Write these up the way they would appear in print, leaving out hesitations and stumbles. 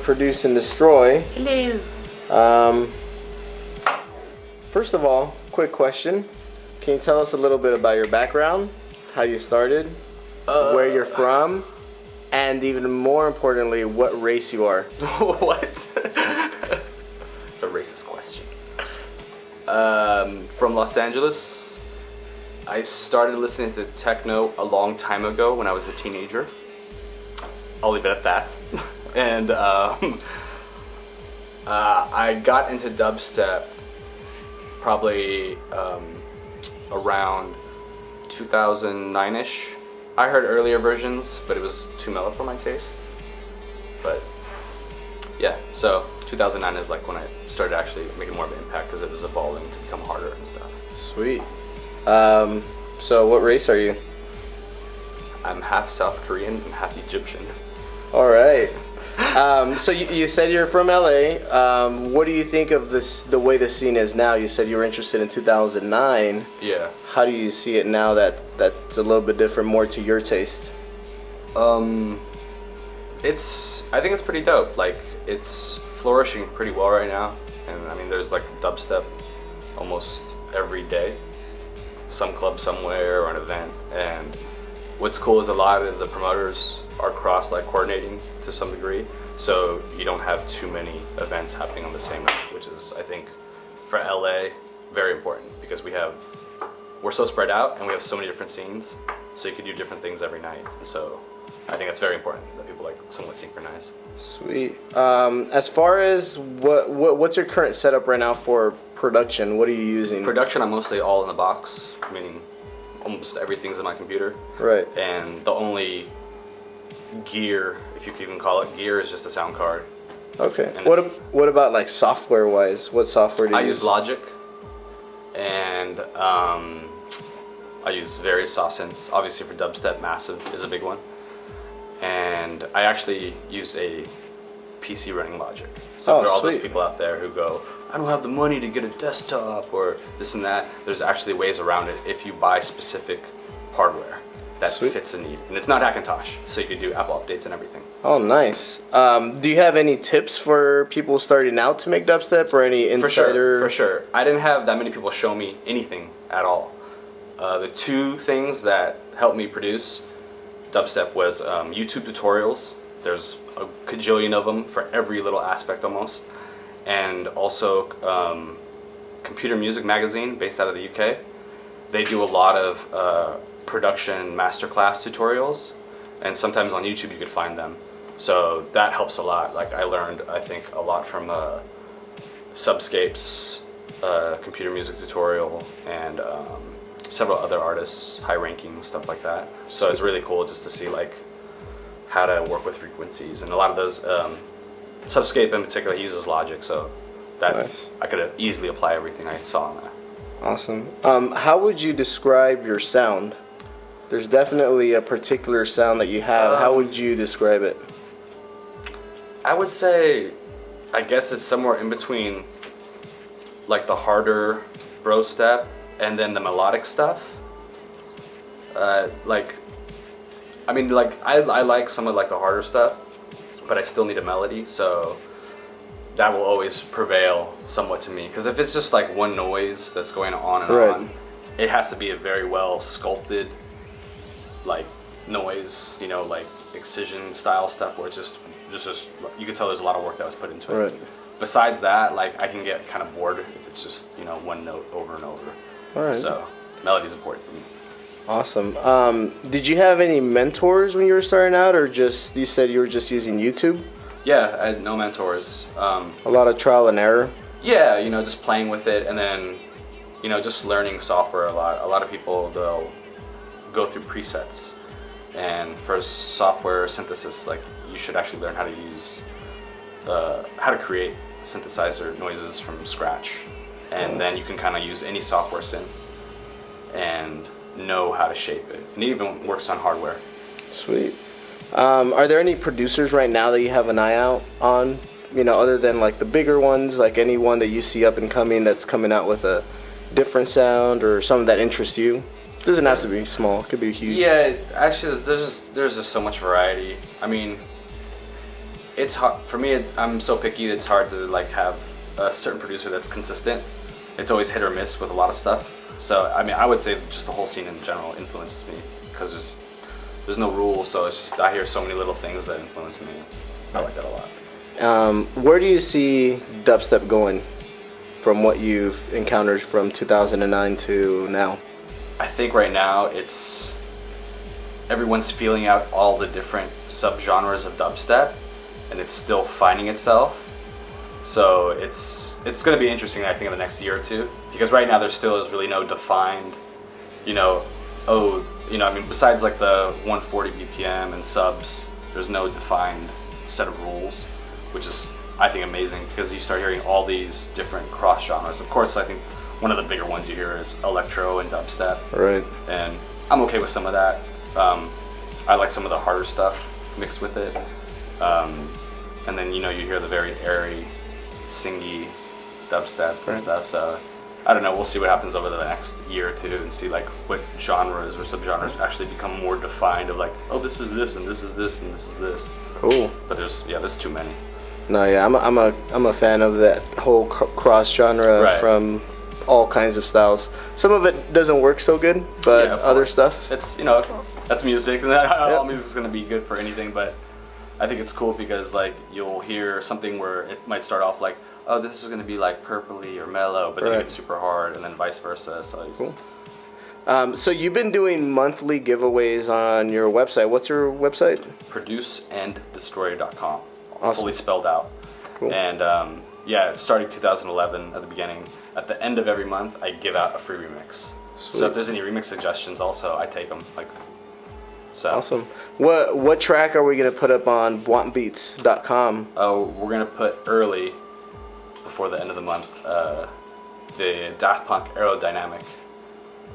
Produce and Destroy. Hello. First of all, quick question. Can you tell us a little bit about your background, how you started, where you're from, and even more importantly, what race you are? What? It's a racist question. From Los Angeles. I started listening to techno a long time ago when I was a teenager. I'll leave it at that. And I got into dubstep probably around 2009-ish. I heard earlier versions, but it was too mellow for my taste. But yeah, so 2009 is like when I started actually making more of an impact because it was evolving to become harder and stuff. Sweet. So what race are you? I'm half South Korean and half Egyptian. All right. So you said you're from LA. What do you think of the way the scene is now? You said you were interested in 2009. Yeah. How do you see it now that's a little bit different, more to your taste? I think it's pretty dope. Like, it's flourishing pretty well right now. And I mean, there's like dubstep almost every day. Some club somewhere or an event. And what's cool is a lot of the promoters are like coordinating to some degree, so you don't have too many events happening on the same night, which is, I think, for LA very important, because we're so spread out and we have so many different scenes, so you can do different things every night. And so I think it's very important that people like somewhat synchronize. Sweet. As far as what's your current setup right now for production? What are you using? Production, I'm mostly all in the box, meaning almost everything's in my computer. Right. And the only gear, if you can even call it gear, is just a sound card. Okay. What about like software wise? What software do you use? I use Logic, and I use various soft synths. Obviously for dubstep, Massive is a big one. And I actually use a PC running Logic. So for all those people out there who go, I don't have the money to get a desktop or this and that, there's actually ways around it if you buy specific hardware that fits the need. And it's not Hackintosh, so you can do Apple updates and everything. Oh, nice. Do you have any tips for people starting out to make dubstep, or any insider? For sure. I didn't have that many people show me anything at all. The two things that helped me produce dubstep was YouTube tutorials. There's a cajillion of them for every little aspect almost. And also Computer Music Magazine, based out of the UK. They do a lot of production masterclass tutorials, and sometimes on YouTube you could find them. So that helps a lot. Like, I learned, I think, a lot from Subscape's computer music tutorial, and several other artists, high ranking, stuff like that. So it's really cool just to see like how to work with frequencies, and a lot of those Subscape in particular uses Logic, so that I could easily apply everything I saw on that. Awesome. How would you describe your sound? There's definitely a particular sound that you have. How would you describe it? I would say, I guess it's somewhere in between like the harder bro step and then the melodic stuff. I like some of like the harder stuff, but I still need a melody, so that will always prevail somewhat to me. Because if it's just like one noise that's going on and on, it has to be a very well sculpted like noise, you know, like excision style stuff, where it's just you can tell there's a lot of work that was put into it. Besides that, like, I can get kind of bored if it's just, you know, one note over and over. So melody's important for me. Awesome. Did you have any mentors when you were starting out, or just, you said you were just using YouTube? Yeah, I had no mentors. A lot of trial and error? Yeah, you know, just playing with it, and then, you know, just learning software a lot. A lot of people, they'll go through presets, and for software synthesis, like, you should actually learn how to use, how to create synthesizer noises from scratch, and then you can kind of use any software synth and know how to shape it. And it even works on hardware. Sweet. Are there any producers right now that you have an eye out on, you know, other than like the bigger ones, like anyone that you see up and coming that's coming out with a different sound or something that interests you? It doesn't have to be small, it could be huge. Yeah, actually there's just so much variety. I mean, it's hard for me. I'm so picky. It's hard to like have a certain producer that's consistent. It's always hit or miss with a lot of stuff. So I mean, I would say just the whole scene in general influences me because there's no rules. So it's just I hear so many little things that influence me. I like that a lot. Where do you see dubstep going from what you've encountered from 2009 to now? I think right now everyone's feeling out all the different subgenres of dubstep, and it's still finding itself. So it's going to be interesting, I think, in the next year or two, because right now there still is really no defined, I mean, besides like the 140 BPM and subs, there's no defined set of rules, which is, I think, amazing, because you start hearing all these different cross genres. Of course, I think one of the bigger ones you hear is electro and dubstep. Right. And I'm okay with some of that. I like some of the harder stuff mixed with it. And then, you hear the very airy, singy dubstep and stuff. So I don't know. We'll see what happens over the next year or two and see like what genres or subgenres actually become more defined of like, oh, this is this and this is this and this is this. Cool. But there's too many. No, yeah, I'm a fan of that whole cross genre from all kinds of styles. Some of it doesn't work so good, but other stuff. It's that's music, and not all music is gonna be good for anything. But I think it's cool because like you'll hear something where it might start off like, oh, this is gonna be like purpley or mellow, but then it gets super hard, and then vice versa. So cool. So you've been doing monthly giveaways on your website. What's your website? ProduceAndDestroy.com. Awesome. Fully spelled out. Cool. And starting 2011 at the beginning, at the end of every month, I give out a free remix. Sweet. So if there's any remix suggestions, also I take them. Awesome. What track are we gonna put up on BwompBeats.com? Oh, we're gonna put early, before the end of the month, the Daft Punk Aerodynamic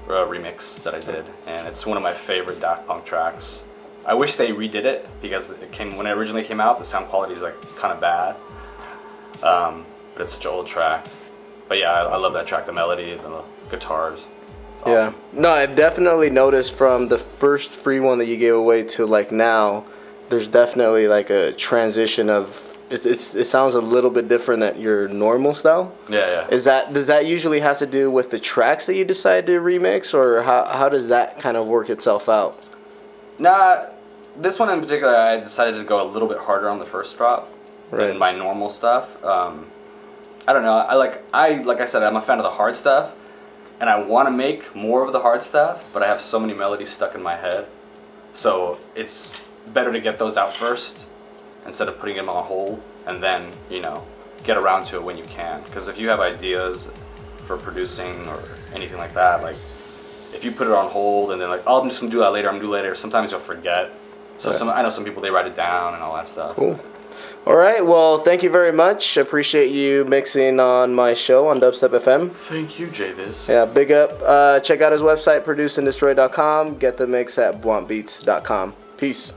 remix that I did, and it's one of my favorite Daft Punk tracks. I wish they redid it because when it originally came out, the sound quality is like kind of bad. But it's such an old track. But yeah, I love that track. The melody, the guitars. Awesome. Yeah. No, I've definitely noticed from the first free one that you gave away to like now, there's definitely like a transition of. It sounds a little bit different than your normal style. Yeah. Does that usually have to do with the tracks that you decide to remix, or how does that kind of work itself out? Nah, this one in particular, I decided to go a little bit harder on the first drop than my normal stuff. I don't know. Like I said, I'm a fan of the hard stuff, and I want to make more of the hard stuff, but I have so many melodies stuck in my head, so it's better to get those out first instead of putting them on hold and then get around to it when you can. Because if you have ideas for producing or anything like that, like if you put it on hold and then like, oh, I'm just gonna do that later, sometimes you'll forget. So I know some people, they write it down and all that stuff. Cool. All right, well, thank you very much. Appreciate you mixing on my show on Dubstep FM. Thank you, JVIZ. Yeah, big up. Check out his website, ProduceAndDestroy.com. Get the mix at BwompBeats.com. Peace.